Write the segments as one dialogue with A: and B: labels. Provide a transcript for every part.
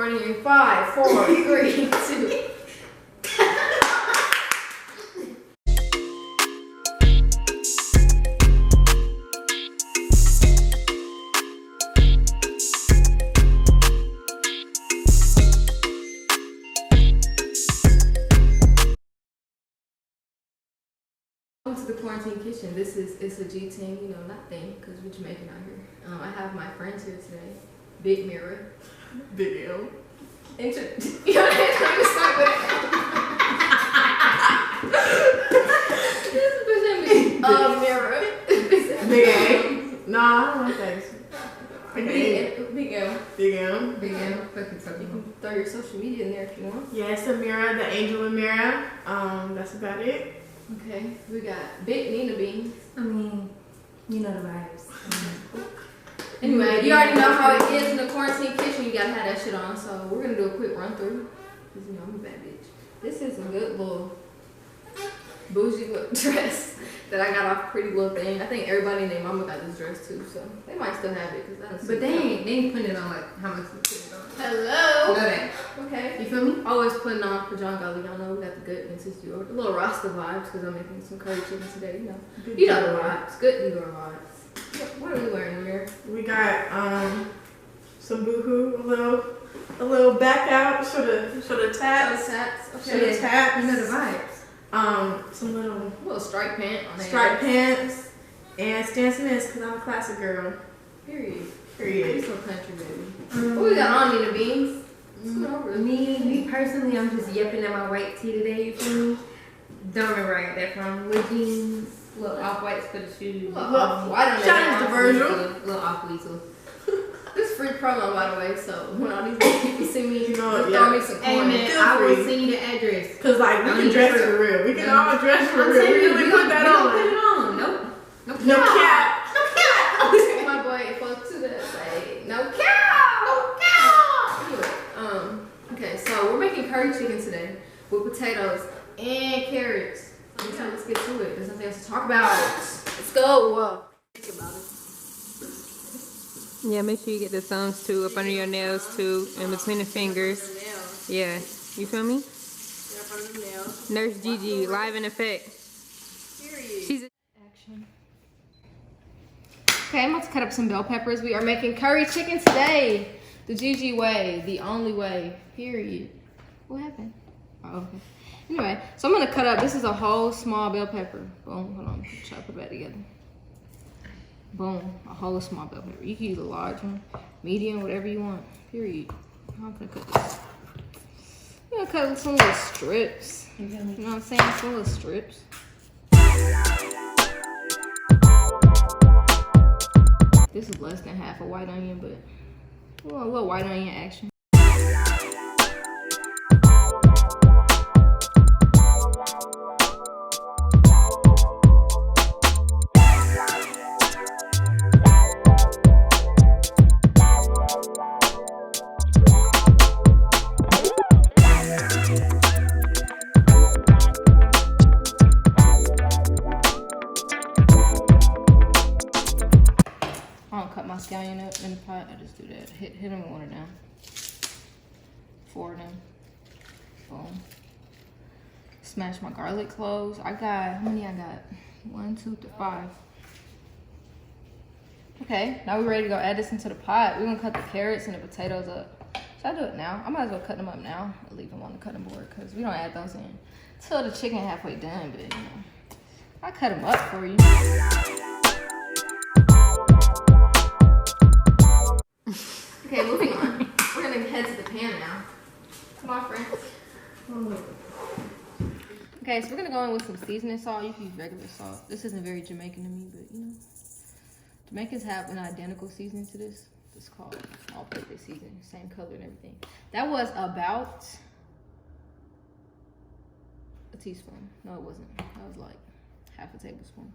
A: recording in 5, 4, 3, 2. Welcome to the quarantine kitchen. It's a G team, you know, not thing, because we're Jamaican out here. I have my friends here today. Big MIRA.
B: Big L.
A: You know, they're trying to start with MIRA.
B: Big A. Nah, I don't like that.
A: Big L.
B: Big M.
A: Big M. Fucking so you can throw your social media in there if you want.
B: Yes, Amira, the angel Amira. That's about it.
A: Okay, we got Big Nina beans.
C: I mean, you know the vibes.
A: Anyway, you already know how it is in the quarantine kitchen. You gotta have that shit on. So we're gonna do a quick run through. Cause you know I'm a bad bitch. This is a good little bougie look dress that I got off Pretty Little Thing. I think everybody and their mama got this dress too, so they might still have it.
C: But they ain't putting it on like how much you put it on.
A: Hello.
C: Okay.
A: Okay.
C: You feel me?
A: Always putting on for John Golly. Y'all know we got the good Mrs. Dior. The little Rasta vibes because I'm making some curry chicken today. You know.
B: Good
A: You know the vibes. Good Dior vibes. What are we wearing in here?
B: We got some boohoo, a little back out, show the tats.
A: Okay.
B: Show the tats.
C: You know the vibes.
B: Some
A: little striped pant on there.
B: striped pants and Stan Smiths because I'm a classic girl.
A: Period.
B: Period.
A: We so country, baby. What we got on, Nina Beans?
C: Me personally, I'm just yipping at my white tee today. You feel me? Don't remember where I got that from. Little jeans, little off whites for the shoes.
A: White on
B: Shout out to Virgil.
C: Little off weasel.
A: This free promo, by the way. So when all these people see me,
B: You know,
A: throw me some
C: Hey
A: coins.
C: man, I will send you the address.
B: Cause like we can dress for real. We can all dress for real. We really put that on.
C: Put it on. Nope.
B: No cap.
A: My boy folks to the say no cow. Anyway, okay, so we're making curry chicken today with potatoes and carrots. So let's get to it. There's nothing else to talk about. Let's go. Think about it.
C: Yeah, make sure you get the thumbs too, up under your nails too, in between the fingers. Yeah, you feel me? Nurse Gigi, live in effect.
A: Period.
C: She's
A: Action. Okay, I'm about to cut up some bell peppers. We are making curry chicken today. The Gigi way, the only way. Period. What happened? Oh, okay. Anyway, so I'm gonna cut up. This is a whole small bell pepper. Boom. Hold on. Try to put it back together. Boom. A whole small bell pepper. You can use a large one, medium, whatever you want. Period. I'm gonna cut this. I'm gonna cut some little strips. You know what I'm saying? Some little strips. This is less than half a white onion, but a little white onion action. I don't cut my scallion up in the pot. I just do that. Hit them with one down. 4 of them. Boom. Smash my garlic cloves. I got, how many I got? 1, 2, 3, 5. Okay, now we're ready to go add this into the pot. We're gonna cut the carrots and the potatoes up. Should I do it now? I might as well cut them up now. Or leave them on the cutting board because we don't add those in till the chicken halfway done, but you know. I cut them up for you. Okay, moving on. We're gonna head to the pan now. Come on, friends. Okay, so we're gonna go in with some seasoning salt. You can use regular salt. This isn't very Jamaican to me, but you know. Jamaicans have an identical seasoning to this. It's called all-purpose seasoning, same color and everything. That was about a teaspoon. No, it wasn't. That was like half a tablespoon.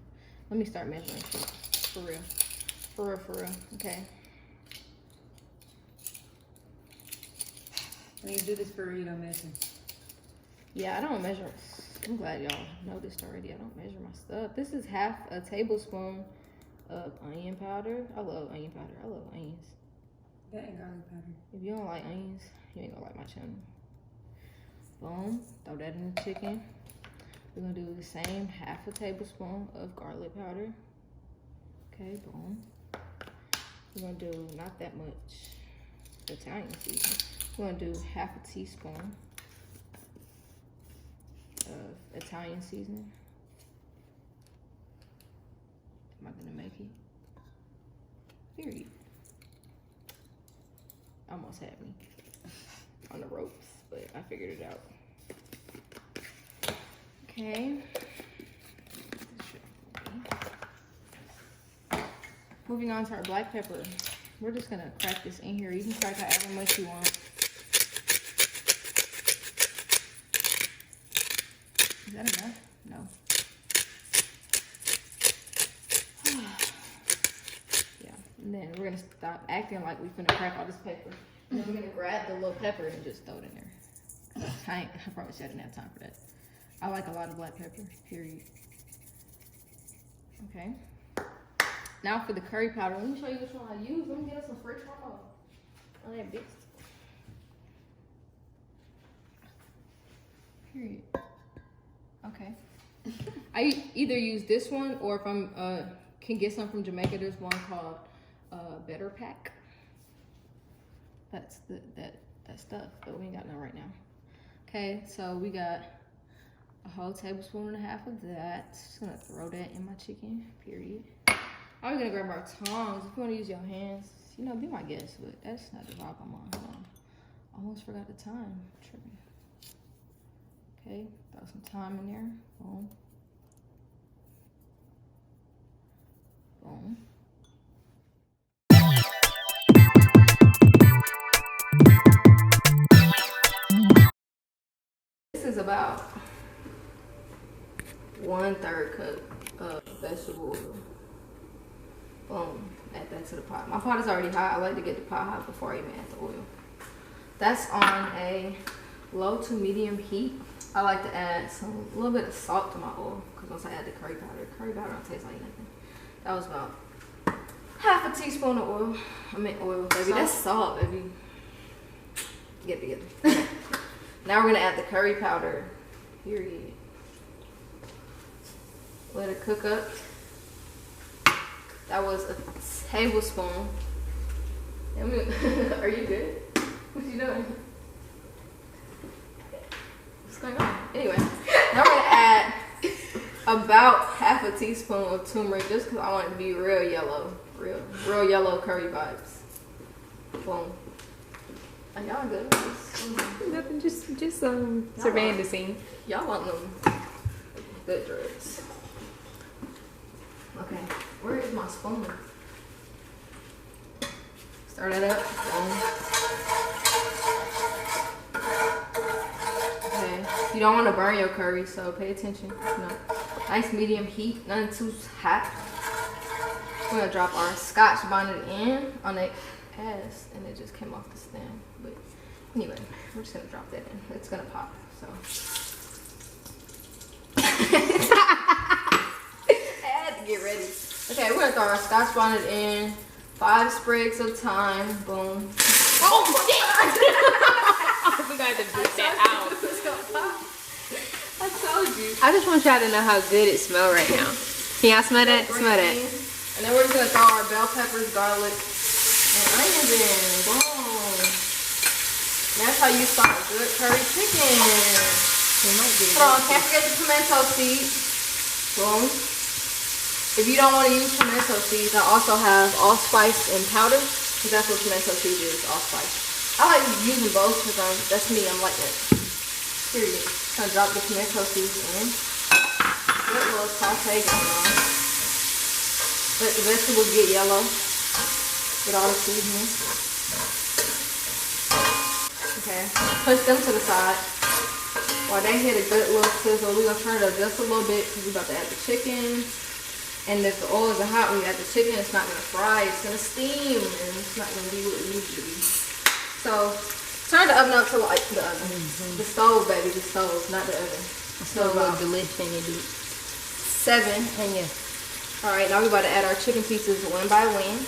A: Let me start measuring shit. For real. For real, for real. Okay.
C: when you do this for real, you don't measure.
A: Yeah, I don't measure. I'm glad y'all noticed already. I don't measure my stuff. This is half a tablespoon of onion powder. I love onion powder. I love onions.
C: That and garlic powder.
A: If you don't like onions, You ain't gonna like my channel. Boom. Throw that in the chicken. We're gonna do the same 1/2 tablespoon of garlic powder. Okay, boom. We're gonna do not that much Italian seasoning. We're gonna do 1/2 teaspoon of Italian seasoning. Am I gonna make it? Period. Almost had me on the ropes, but I figured it out. Okay. Moving on to our black pepper. We're just gonna crack this in here. You can crack however much you want. Is that enough? No. Yeah. And then we're gonna stop acting like we're gonna crack all this pepper. And then we're gonna grab the little pepper and just throw it in there. I probably said I didn't have time for that. I like a lot of black pepper, period. Okay. Now for the curry powder. Let me show you which one I use. Let me get us some fresh oil. Oh, that bitch. Period. Okay. I either use this one, or if I'm can get some from Jamaica, there's one called Better Pack. That's that stuff, but we ain't got none right now. Okay, so we got a whole tablespoon and a half of that. Just gonna throw that in my chicken, period. Now we're gonna grab our tongs. If you wanna use your hands, you know, be my guest, but that's not the vibe I'm on. Hold on. Almost forgot the time. Tripping. Okay, throw some thyme in there. Boom. Boom. This is about 1/3 cup of vegetable oil. Boom. Add that to the pot. My pot is already hot. I like to get the pot hot before I even add the oil. That's on a low to medium heat. I like to add a little bit of salt to my oil, because once I add the curry powder don't taste like nothing. That was about 1/2 teaspoon of oil. I meant oil, baby. That's salt, baby. Get it together. Now we're gonna add the curry powder. Period. Let it cook up. That was a tablespoon. Are you good? What you doing? What's going on? Anyway, now we're gonna add about 1/2 teaspoon of turmeric, just because I want it to be real yellow, real yellow curry vibes. Boom. Are y'all good?
C: Nothing, just surveying the scene.
A: Y'all want them good drugs. Okay, where is my spoon? Stir that up. Okay, you don't want to burn your curry, so pay attention. No. Nice medium heat, nothing too hot. We're gonna drop our scotch bonnet in on the ass, and it just came off the stand. But anyway, we're just gonna drop that in. It's gonna pop, so. Get ready. Okay, we're gonna throw our scotch bonnet in. 5 sprigs of thyme. Boom. Oh shit!
C: We got to beat that out.
A: I told you.
C: I just want y'all to know how good it smells right now. Can y'all smell that? Smell that.
A: And then we're just gonna throw our bell peppers, garlic, and onions in. Boom. That's how you start good curry chicken. Can't forget the pimento seeds. Boom. If you don't want to use pimento seeds, I also have allspice and powder, because that's what pimento seeds is, allspice. I like using both because that's me, I'm like that. Period. Gonna drop the pimento seeds in. Get a little saute going on. Let the vegetables get yellow. Get all the seasoning. Okay, push them to the side. While they hit a good little sizzle, we're gonna turn it up just a little bit because we're about to add the chicken. And if the oil isn't hot when you add the chicken, it's not gonna fry, it's gonna steam, and it's not gonna be what it needs to be. So, turn the oven up to like the oven. The stove, baby, the stove, not the oven.
C: So delicious and it
A: 7.
C: and yeah.
A: Alright, now we're about to add our chicken pieces one by one.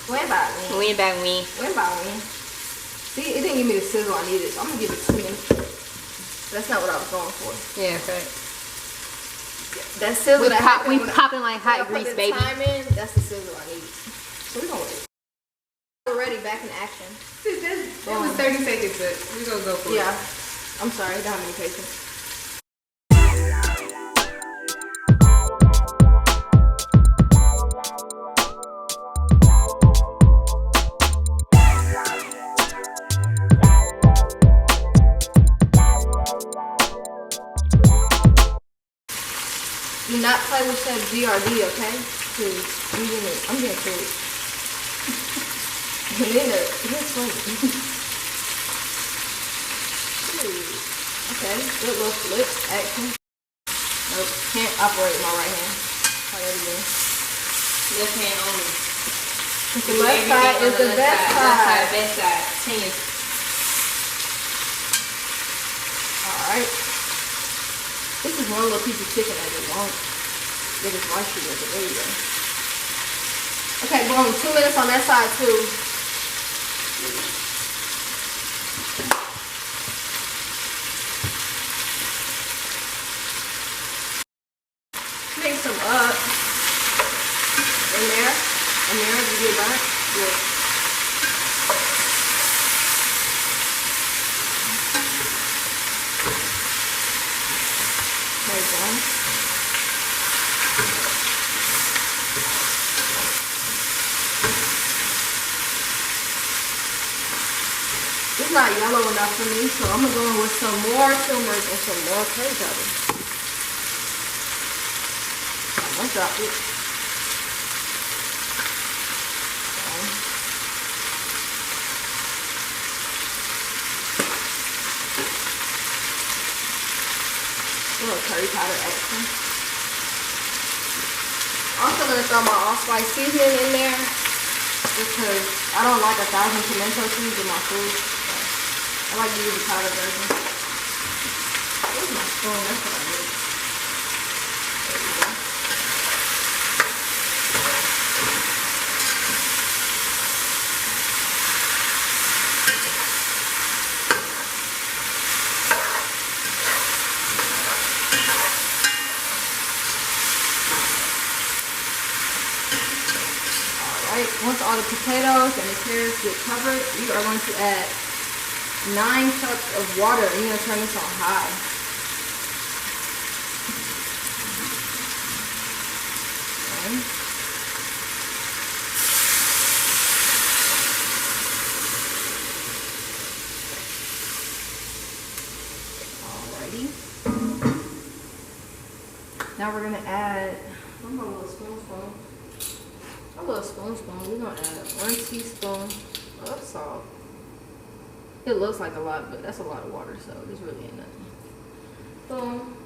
A: One by one.
C: Win by win.
A: One by one. didn't give me the sizzle I needed, so I'm gonna give it 2 minutes. That's not what I was going for.
C: Yeah, okay.
A: That sizzle that happened
C: We
A: when
C: popping like
A: I
C: hot
A: put
C: grease,
A: the
C: baby.
A: thyme in, that's the sizzle I needed. So we're gonna wait. We're ready, back in action.
C: It was 30 seconds, but we're gonna go for it.
A: Yeah. I'm sorry, I don't have any patience. Do not play with Chef GRD, okay? Because I'm getting food. Nina, here's funny. Okay, good little flip action. Nope, can't operate my right hand. Try that again.
C: Left hand only.
A: The left side is the best side.
C: Best side. 10.
A: Alright. This is one little piece of chicken that just won't get its moisture with it. There you go. Okay, boom. 2 minutes on that side too. Mix them up. In there. Amira, did you get burnt? Good. There you go. It's not yellow enough for me, so I'm gonna go in with some more turmeric and some more curry powder. I'm gonna drop it. A little curry powder action. Also gonna throw my allspice seasoning in there because I don't like 1,000 pimento seeds in my food. So I like to use the powder version. Where's my spoon? That's what I need. There we go. Once all the potatoes and the carrots get covered, you are going to add 9 cups of water. And you're going to turn this on high. Okay. Alrighty. Now we're going to add, where's my little spoon? A little spoon. We're gonna add 1 teaspoon of salt. It looks like a lot, but that's a lot of water, so this really ain't nothing. Boom.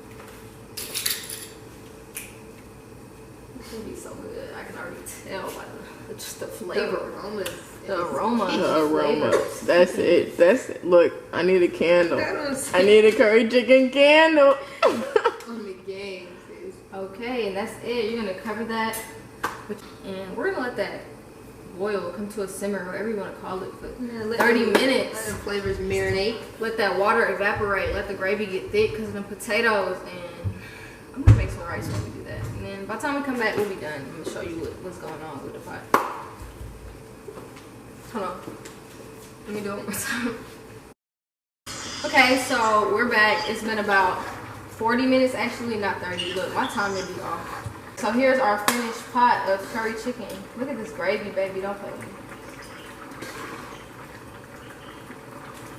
A: This gonna be so good. I can already tell by just the flavor. The aroma.
B: That's it. That's it. Look, I need a candle. I need a curry chicken candle.
A: Okay, and that's it. You're gonna cover that. And we're gonna let that boil, come to a simmer, whatever you want to call it, for 30 minutes.
C: Let the flavors marinate.
A: Let that water evaporate. Let the gravy get thick because of the potatoes. And I'm gonna make some rice when we do that. And then by the time we come back, we'll be done. I'm gonna show you what's going on with the pot. Hold on. Let me do it one more time. Okay, so we're back. It's been about 40 minutes, actually, not 30. Look, my time may be off. So here's our finished pot of curry chicken. Look at this gravy, baby. Don't play with me.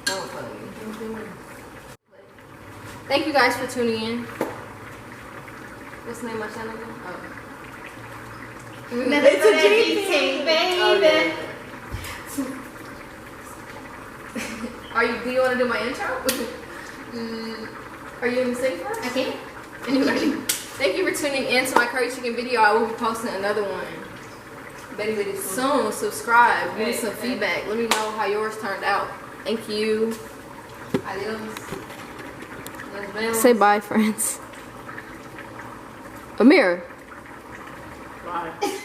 A: Don't play with me. Thank you guys for tuning in. What's the name of my channel again? Oh.
C: It's a G-Team, baby.
A: Do you want to do my intro? Are you in the sing for us?
C: I can.
A: Anyway, thank you for tuning in to my curry chicken video. I will be posting another one
C: Very
A: soon. Subscribe. Give me some feedback. Let me know how yours turned out. Thank you.
C: Adios.
A: Say bye, friends. Amira.
B: Bye.